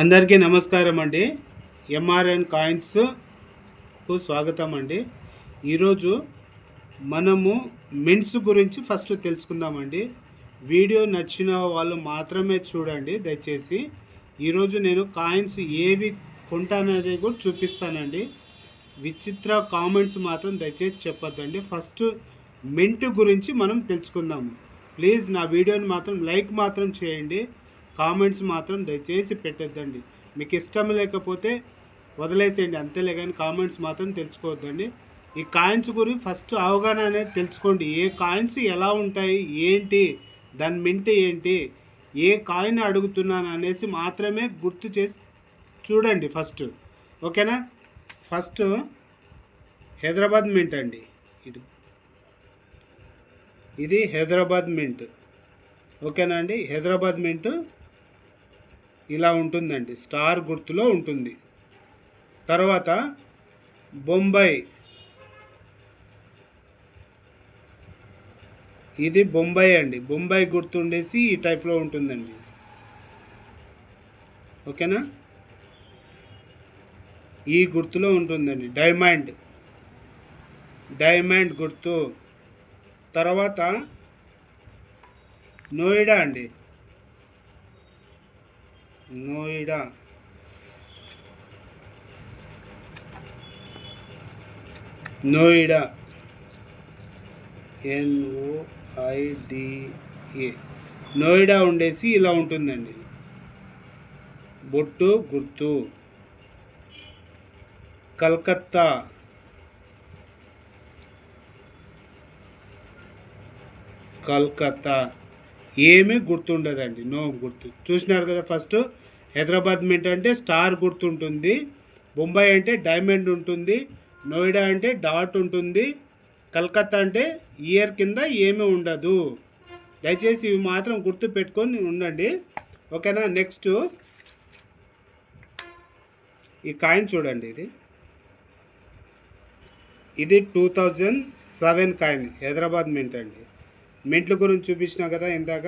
అందరికీ నమస్కారం అండి. ఎంఆర్ఎన్ కాయిన్స్కు స్వాగతం అండి. ఈరోజు మనము మింట్స్ గురించి ఫస్ట్ తెలుసుకుందామండి. వీడియో నచ్చిన వాళ్ళు మాత్రమే చూడండి దయచేసి. ఈరోజు నేను కాయిన్స్ ఏవి కొంటాననేది కూడా చూపిస్తానండి. విచిత్ర కామెంట్స్ మాత్రం దయచేసి చెప్పొద్దండి. ఫస్ట్ మింట్ గురించి మనం తెలుసుకుందాము. ప్లీజ్ నా వీడియోని మాత్రం లైక్ మాత్రం చేయండి. కామెంట్స్ మాత్రం దయచేసి పెట్టద్దండి. మీకు ఇష్టం లేకపోతే వదిలేసేయండి అంతేలే, కానీ కామెంట్స్ మాత్రం తెలుసుకోవద్దండి. ఈ కాయిన్స్ గురించి ఫస్ట్ అవగాహన అనేది తెలుసుకోండి. ఏ కాయిన్స్ ఎలా ఉంటాయి, ఏంటి దాని మింట్ ఏంటి, ఏ కాయిన్ అడుగుతున్నాను అనేసి మాత్రమే గుర్తు చేసి చూడండి ఫస్ట్. ఓకేనా? ఫస్ట్ హైదరాబాద్ మింట్ అండి. ఇది హైదరాబాద్ మింట్. ఓకేనా అండి? హైదరాబాద్ మింట్ ఇలా ఉంటుందండి, స్టార్ గుర్తులో ఉంటుంది. తర్వాత బొంబాయి, ఇది బొంబాయి అండి. బొంబాయి గుర్తు ఉండేసి ఈ టైప్లో ఉంటుందండి. ఓకేనా? ఈ గుర్తులో ఉంటుందండి. డైమండ్ గుర్తు. తర్వాత నోయిడా అండి. నోయిడా NOIDA. నోయిడా ఉండేసి ఇలా ఉంటుందండి, బొట్టు గుర్తు. కలకత్తా, ఏమీ గుర్తుండదండి, నో గుర్తు. చూసినారు కదా? ఫస్ట్ హైదరాబాద్ మింట్ అంటే స్టార్ గుర్తు ఉంటుంది, బొంబాయి అంటే డైమండ్ ఉంటుంది, నోయిడా అంటే డాట్ ఉంటుంది, కలకత్తా అంటే ఇయర్ కింద ఏమీ ఉండదు. దయచేసి ఇవి మాత్రం గుర్తు పెట్టుకొని ఉండండి. ఓకేనా? నెక్స్ట్ ఈ కాయిన్ చూడండి. ఇది 2007 కాయిన్, హైదరాబాద్ మింట్ అండి. మింట్ల గురించి చూపించినా కదా ఇందాక.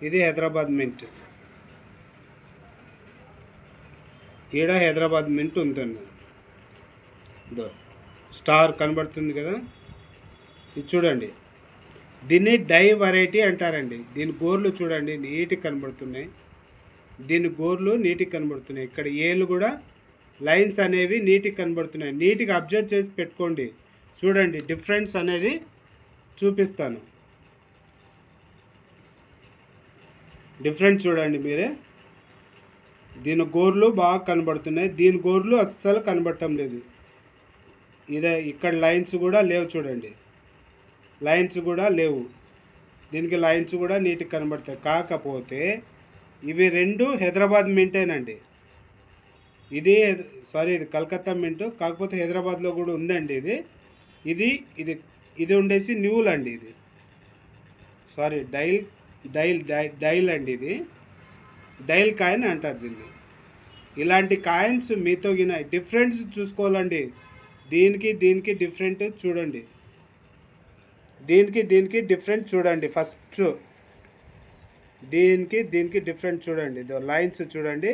ఇది హైదరాబాద్ మింట్. ఈడ హైదరాబాద్ మింట్ ఉంటుంది. స్టార్ కనబడుతుంది కదా, ఇది చూడండి. దీన్ని డై వెరైటీ అంటారండి. దీని గోర్లు చూడండి నీట్గా కనబడుతున్నాయి. ఇక్కడ ఏళ్ళు కూడా లైన్స్ అనేవి నీట్గా కనబడుతున్నాయి. నీట్గా అబ్జర్వ్ చేసి పెట్టుకోండి. చూడండి, డిఫరెన్స్ అనేది చూపిస్తాను. డిఫరెన్స్ చూడండి మీరే. దీని గోర్లు బాగా కనబడుతున్నాయి, దీని గోర్లు అస్సలు కనబడటం లేదు. ఇక్కడ లైన్స్ కూడా లేవు చూడండి, లైన్స్ కూడా లేవు. దీనికి లైన్స్ కూడా నీట్గా కనబడతాయి. కాకపోతే ఇవి రెండు హైదరాబాద్ మింటేనండి. ఇది కలకత్తా మింట్, కాకపోతే హైదరాబాద్లో కూడా ఉందండి. ఇది ఉండేసి న్యూల్ అండి. డైల్ అండి. ఇది డైల్ కాయిన్ అంటారు దీన్ని. ఇలాంటి కాయిన్స్ మీతో డిఫరెన్స్ చూసుకోవాలండి. దీనికి డిఫరెంట్ చూడండి. దీనికి డిఫరెంట్ చూడండి. ఫస్ట్ దీనికి డిఫరెంట్ చూడండి. లైన్స్ చూడండి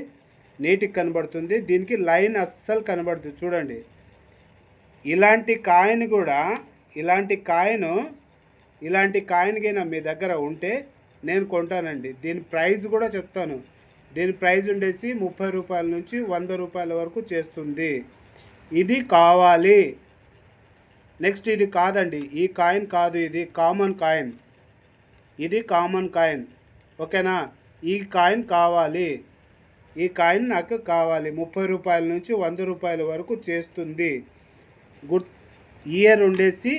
నీట్గా కనబడుతుంది, దీనికి లైన్ అస్సలు కనబడుతుంది చూడండి. ఇలాంటి కాయిన్ కినా మీ దగ్గర ఉంటే నేను కొంటానండి. దీని ప్రైస్ కూడా చెప్తాను. దీని ప్రైస్ ఉండేసి 30 రూపాయల నుంచి 100 రూపాయల వరకు చేస్తుంది. ఇది కావాలి. నెక్స్ట్ ఇది కాదండి, ఈ కాయిన్ కాదు, ఇది కామన్ కాయిన్. ఓకేనా? ఈ కాయిన్ కావాలి, ఈ కాయిన్ నాకు కావాలి. 30 రూపాయల నుంచి 100 రూపాయల వరకు చేస్తుంది. ఇయర్ ఉండేసి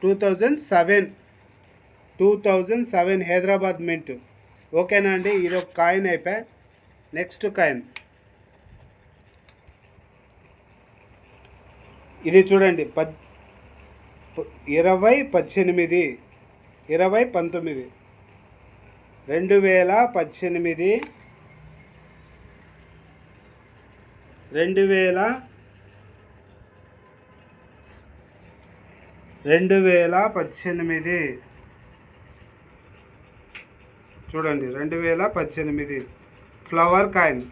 2007 హైదరాబాద్ మింట్. ఓకేనా అండి? ఇది ఒక కాయిన్ అయిపోయి. నెక్స్ట్ కాయిన్ ఇది చూడండి, 2019 2018 చూడండి, 2018 ఫ్లవర్ కాయిన్.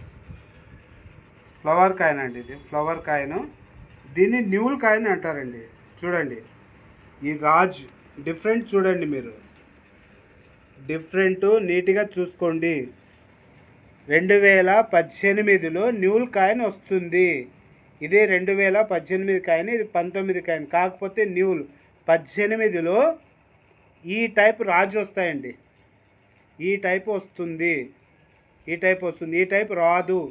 ఫ్లవర్ కాయిన్ అండి, ఇది ఫ్లవర్ కాయిన్. దీన్ని న్యూల్ కాయిన్ అంటారండి. చూడండి ఈ రాజ్ డిఫరెంట్ చూడండి, మీరు డిఫరెంట్ నీట్గా చూసుకోండి. 2018లో న్యూల్ కాయిన్ వస్తుంది. ఇది 2018 కాయిన్, ఇది 19 కాయిన్. కాకపోతే న్యూల్ 18లో ఈ టైప్ రాజు వస్తాయండి. ఈ టైప్ వస్తుంది, ఈ టైప్ రాదు.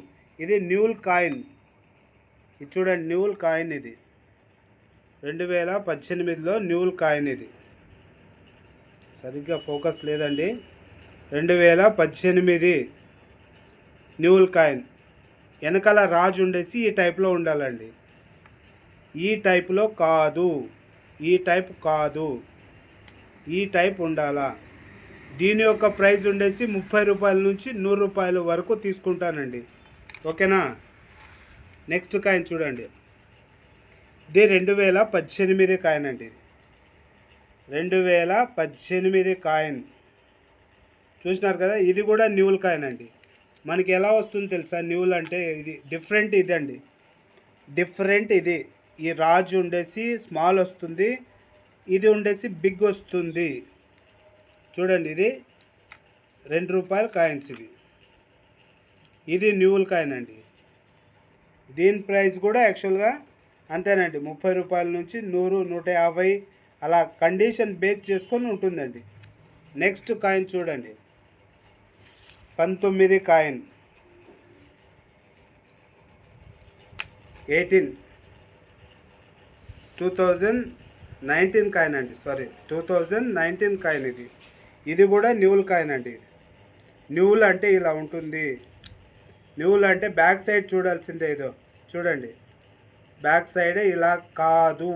ఇది న్యూల్ కాయిన్. ఇది చూడండి న్యూల్ కాయిన్. ఇది 2018లో న్యూల్ కాయిన్. ఇది సరిగ్గా ఫోకస్ లేదండి. 2018 న్యూల్ కాయిన్. వెనకాల రాజు ఉండేసి ఈ టైప్లో ఉండాలండి. ఈ టైప్లో కాదు, ఈ టైప్ కాదు, ఈ టైప్ ఉండాలా. దీని యొక్క ప్రైస్ ఉండేసి 30 రూపాయల నుంచి 100 రూపాయల వరకు తీసుకుంటానండి. ఓకేనా. నెక్స్ట్ కాయిన్ చూడండి, ఇది 2018 కాయిన్ అండి. ఇది 2018 కాయిన్ చూసినారు కదా. ఇది కూడా న్యూల్ కాయిన్ అండి. మనకి ఎలా వస్తుంది తెలుసా న్యూల్ అంటే? ఇది డిఫరెంట్, ఇదండి డిఫరెంట్. ఇది ఈ రాజు ఉండేసి స్మాల్ వస్తుంది, ఇది ఉండేసి బిగ్ వస్తుంది. చూడండి ఇది 2 రూపాయల కాయిన్స్ ఇవి. ఇది న్యూల్ కాయిన్ అండి. దీని ప్రైస్ కూడా యాక్చువల్గా అంతేనండి, 30 రూపాయల నుంచి 100, 150 అలా కండిషన్ బేస్ చేసుకొని ఉంటుందండి. నెక్స్ట్ కాయిన్ చూడండి, 19 కాయిన్, 2019 కాయిన్ అండి. 2019 కాయిన్. ఇది కూడా న్యూల్ కాయిన్ అండి. న్యూల్ అంటే ఇలా ఉంటుంది. న్యూల్ అంటే బ్యాక్ సైడ్ చూడాల్సిందే. ఏదో చూడండి, బ్యాక్ సైడ్ ఇలా కాదు,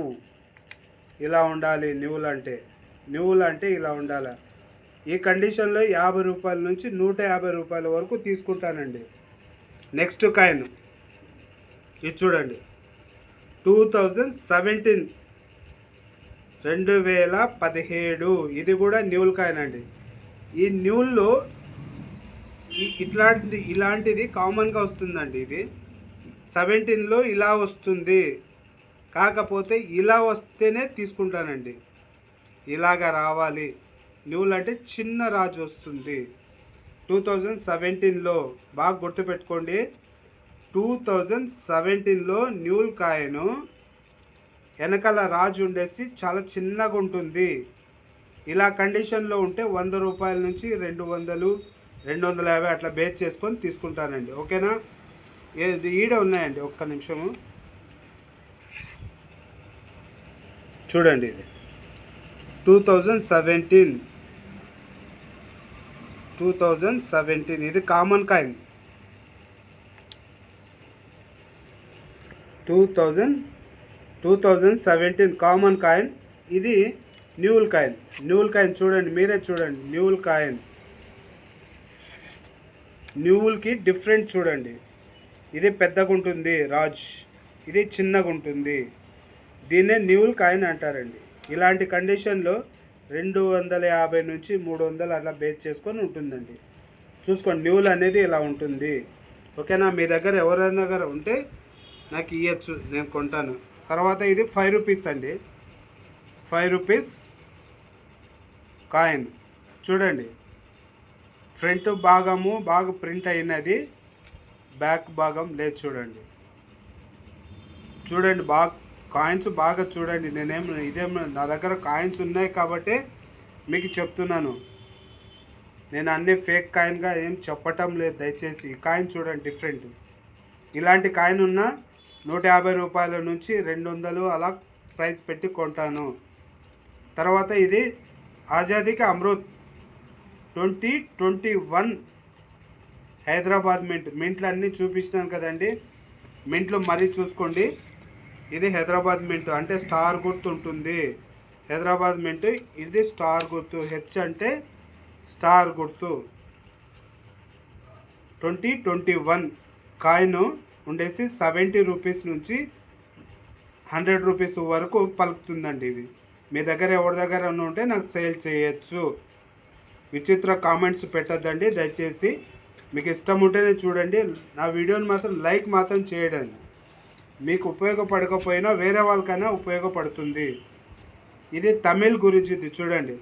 ఇలా ఉండాలి. న్యూల్ అంటే ఇలా ఉండాలి. ఈ కండిషన్లో 50 రూపాయల నుంచి 150 రూపాయల వరకు తీసుకుంటానండి. నెక్స్ట్ కాయిన్ ఇది చూడండి, 2017. ఇది కూడా న్యూల్ కాయిన్ అండి. ఈ న్యూల్లో ఇలాంటిది కామన్గా వస్తుందండి. ఇది 17లో ఇలా వస్తుంది, కాకపోతే ఇలా వస్తేనే తీసుకుంటానండి. ఇలాగా రావాలి. న్యూల్ అంటే చిన్న రాజు వస్తుంది. 2017లో బాగా గుర్తుపెట్టుకోండి. 2017లో న్యూల్ కాయిన్ వెనకాల రాజు ఉండేసి చాలా చిన్నగా ఉంటుంది. ఇలా కండిషన్లో ఉంటే 100 రూపాయల నుంచి 200, 250 అట్లా బేస్ చేసుకొని తీసుకుంటానండి. ఓకేనా. ఈడ ఉన్నాయండి, ఒక్క నిమిషము చూడండి. ఇది 2017 ఇది కామన్ కాయిన్. 2017 common coin. ఇది న్యూల్ కాయిన్. చూడండి, మీరే చూడండి. న్యూల్కి డిఫరెంట్ చూడండి. ఇది పెద్దగా ఉంటుంది రాజ్, ఇది చిన్నగా ఉంటుంది. దీన్నే న్యూల్ కాయిన్ అంటారండి. ఇలాంటి కండిషన్లో 250 నుంచి 300 అట్లా బేస్ చేసుకొని ఉంటుందండి. చూసుకోండి, న్యూల్ అనేది ఇలా ఉంటుంది. ఓకేనా. మీ దగ్గర ఎవరైనా దగ్గర ఉంటే నాకు ఇవ్వచ్చు, నేను కొంటాను. తర్వాత ఇది 5 రూపీస్ అండి. 5 రూపీస్ కాయిన్ చూడండి. ఫ్రంట్ భాగము బాగా ప్రింట్ అయినది, బ్యాక్ భాగం లేదు. చూడండి బాగా కాయిన్స్ బాగా చూడండి. నా దగ్గర కాయిన్స్ ఉన్నాయి కాబట్టి మీకు చెప్తున్నాను. నేను అన్నీ ఫేక్ కాయిన్గా ఏం చెప్పటం లేదు. దయచేసి ఈ కాయిన్ చూడండి డిఫరెంట్. ఇలాంటి కాయిన్ ఉన్న 150 రూపాయల నుంచి 200 అలా ప్రైస్ పెట్టి కొంటాను. తర్వాత ఇది ఆజాదీ కా అమృత్ 2021 హైదరాబాద్ మింట్లు అన్నీ చూపించినాను కదండి. మింట్లు మరీ చూసుకోండి. ఇది హైదరాబాద్ మింట్ అంటే స్టార్ గుర్తు ఉంటుంది. హైదరాబాద్ మింట్ ఇది స్టార్ గుర్తు, హెచ్ అంటే స్టార్ గుర్తు. 2021 కాయిన్ ఉండేసి 70 రూపీస్ నుంచి 100 రూపీస్ వరకు పలుకుతుందండి. ఇవి మీ దగ్గర ఎవరి దగ్గర ఉంటే నాకు సేల్ చేయొచ్చు. విచిత్ర కామెంట్స్ పెట్టద్దండి దయచేసి. మీకు ఇష్టం ఉంటేనే చూడండి, నా వీడియోని మాత్రం లైక్ మాత్రం చేయడండి. మీకు ఉపయోగపడకపోయినా వేరే వాళ్ళకైనా ఉపయోగపడుతుంది. ఇది తమిళ్ గురూజీది చూడండి,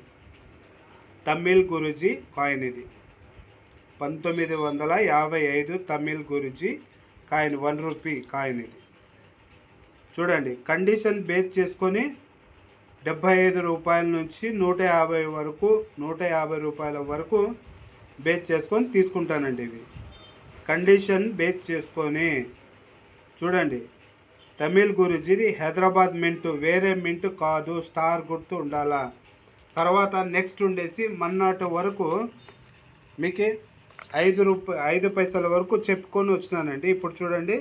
తమిళ్ గురూజీ కాయిన్ ఇది 1955 Tamil Guruji coin, 1 rupee coin ఇది చూడండి. కండిషన్ బేస్ చేసుకొని 75 రూపాయల నుంచి 150 వరకు, 150 రూపాయల వరకు బేస్ చేసుకొని తీసుకుంటానండి. ఇవి కండిషన్ బేస్ చేసుకొని చూడండి. తమిళ్ గురూజీది హైదరాబాద్ మింట్, వేరే మింట్ కాదు, స్టార్ గుర్తు ఉండాలా. తర్వాత నెక్స్ట్ ఉండేసి మన్నాటి వరకు మీకు 5 పైసల వరకు చెప్పుకొని వచ్చినానండి. ఇప్పుడు చూడండి,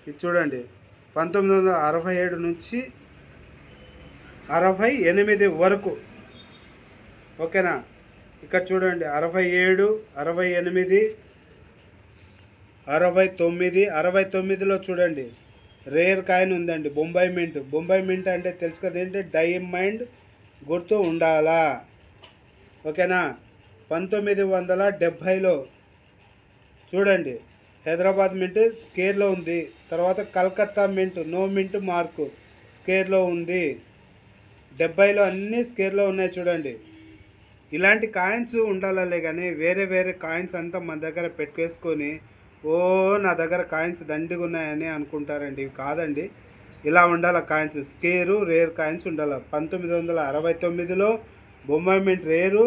ఇది చూడండి 1967 నుంచి 68 వరకు, ఓకేనా. ఇక్కడ చూడండి 67, 68, 69. 69లో చూడండి రేర్ కాయిన్ ఉందండి, బొంబాయి మింట్. బొంబాయి మింట్ అంటే తెలుసు కదా, ఏంటి, డైమండ్ గుర్తు ఉండాలా, ఓకేనా. 1970లో చూడండి హైదరాబాద్ మింట్ స్కేర్లో ఉంది. తర్వాత Calcutta mint, no mint mark స్కేర్లో ఉంది. 70లో అన్నీ స్కేర్లో ఉన్నాయి చూడండి. ఇలాంటి కాయిన్స్ ఉండాలలే కానీ వేరే వేరే కాయిన్స్ అంతా మన దగ్గర పెట్టేసుకొని నా దగ్గర కాయిన్స్ దండిగా ఉన్నాయని అనుకుంటారండి. ఇవి కాదండి, ఇలా ఉండాలి కాయిన్స్. స్కేరు రేర్ కాయిన్స్ ఉండాలి. 1969లో బొంబాయి మింట్ రేరు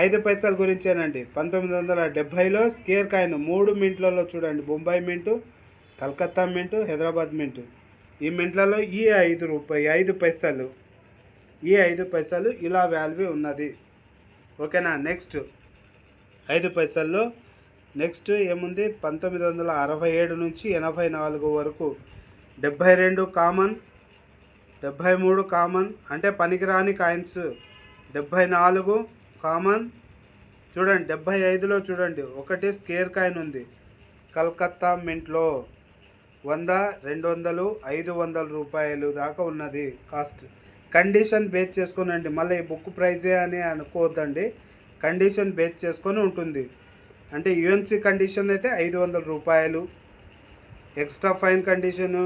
5 పైసల గురించేనండి. 1970లో స్కేర్ కాయిన్ 3 మింట్లలో చూడండి, బొంబాయి మింటు, కలకత్తా మింటు, హైదరాబాద్ మింటు. ఈ మింట్లలో ఈ 5 పైసలు, ఈ 5 పైసలు ఇలా వాల్యూ ఉన్నది, ఓకేనా. నెక్స్ట్ 5 పైసల్లో నెక్స్ట్ ఏముంది, 1967 నుంచి 84 వరకు 72 కామన్, 73 కామన్ అంటే పనికిరాని కాయిన్స్, 74 కామన్ చూడండి. 75లో చూడండి ఒకటి స్కేర్ కాయిన్ ఉంది కలకత్తా మింట్లో, 100, 200, 500 రూపాయలు దాకా ఉన్నది కాస్ట్. కండిషన్ బేస్ చేసుకునండి, మళ్ళీ ఈ బుక్ ప్రైజే అని అనుకోవద్దండి, కండిషన్ బేస్ చేసుకొని ఉంటుంది. అంటే యూఎన్సీ కండిషన్ అయితే 500 రూపాయలు, extra fine condition,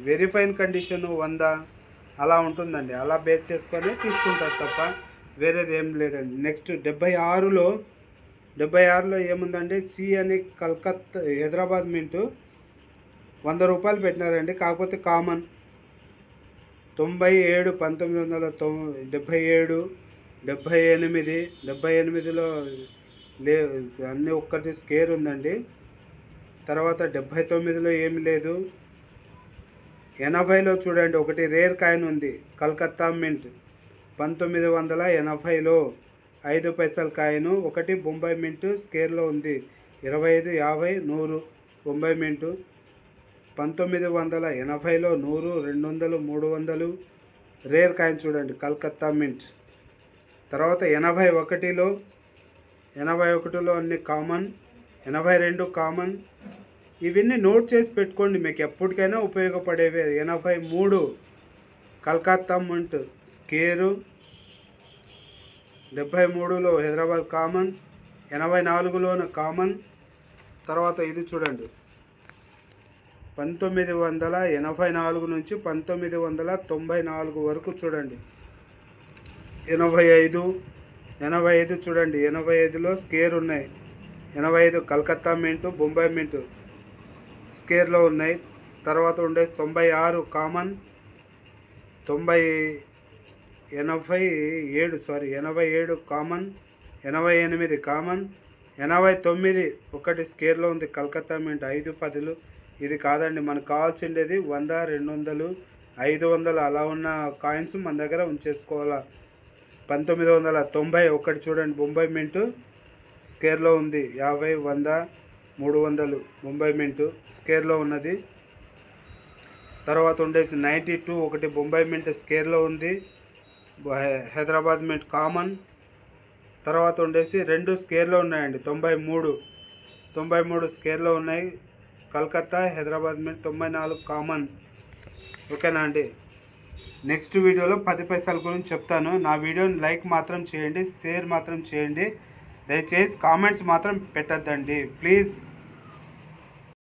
very fine condition 100 అలా ఉంటుందండి. అలా బేస్ చేసుకొని తీసుకుంటారు తప్ప వేరేది ఏం లేదండి. నెక్స్ట్ 76లో ఏముందండి, సి అని కలకత్తా హైదరాబాద్ మింటు 100 రూపాయలు పెట్టినారండి, కాకపోతే కామన్. 97, 1977, 78, 78లో అన్నీ ఒక్కటి స్కేర్ ఉందండి. తర్వాత 79లో ఏమి లేదు. 80లో చూడండి ఒకటి రేర్ కాయిన్ ఉంది కలకత్తా మింట్, 1980లో 5 పైసల కాయిన్ ఒకటి బొంబాయి మింటు స్కేర్లో ఉంది, 25, 50, 100 బొంబాయి మింటు. 1980లో 100, 200, 300 రేర్ కాయిన్ చూడండి కలకత్తా మింట్. తర్వాత 81లో అన్ని కామన్, 82 కామన్. ఇవన్నీ నోట్ చేసి పెట్టుకోండి, మీకు ఎప్పటికైనా ఉపయోగపడేవి. 83 కలకత్తా మింట్ స్కేరు, 73లో హైదరాబాద్ కామన్, 84లోన కామన్. తర్వాత ఇది చూడండి 1984 నుంచి 1994 వరకు చూడండి 85 చూడండి, 85లో స్కేర్ ఉన్నాయి. 85 కలకత్తా మింటు, బొంబాయి మింటు స్కేర్లో ఉన్నాయి. తర్వాత ఉండే 96 కామన్, 87 కామన్, 88 కామన్, 89 ఒకటి స్కేర్లో ఉంది కలకత్తా మింట్ 5, 10. ఇది కాదండి, మనకు కావాల్సిండేది 100, 200, 500 అలా ఉన్న కాయిన్స్ మన దగ్గర ఉంచేసుకోవాలా. 1990 ఒకటి చూడండి బొంబాయి మింటు స్కేర్లో ఉంది, 50, 100, 300 బొంబాయి మింటు స్కేర్లో ఉన్నది. తర్వాత ఉండేసి 92 ఒకటి బొంబాయి మింట్ స్కేర్లో ఉంది, హైదరాబాద్ మింట్ కామన్. తర్వాత ఉండేసి 2 స్కేర్లో ఉన్నాయండి, 93 స్కేర్లో ఉన్నాయి కలకత్తా, హైదరాబాద్ మింట్. 94 కామన్, ఓకేనా అండి. నెక్స్ట్ వీడియోలో 10 పైసల గురించి చెప్తాను. నా వీడియోని లైక్ మాత్రం చేయండి, షేర్ మాత్రం చేయండి. దయచేసి కామెంట్స్ మాత్రం పెట్టద్దండి ప్లీజ్.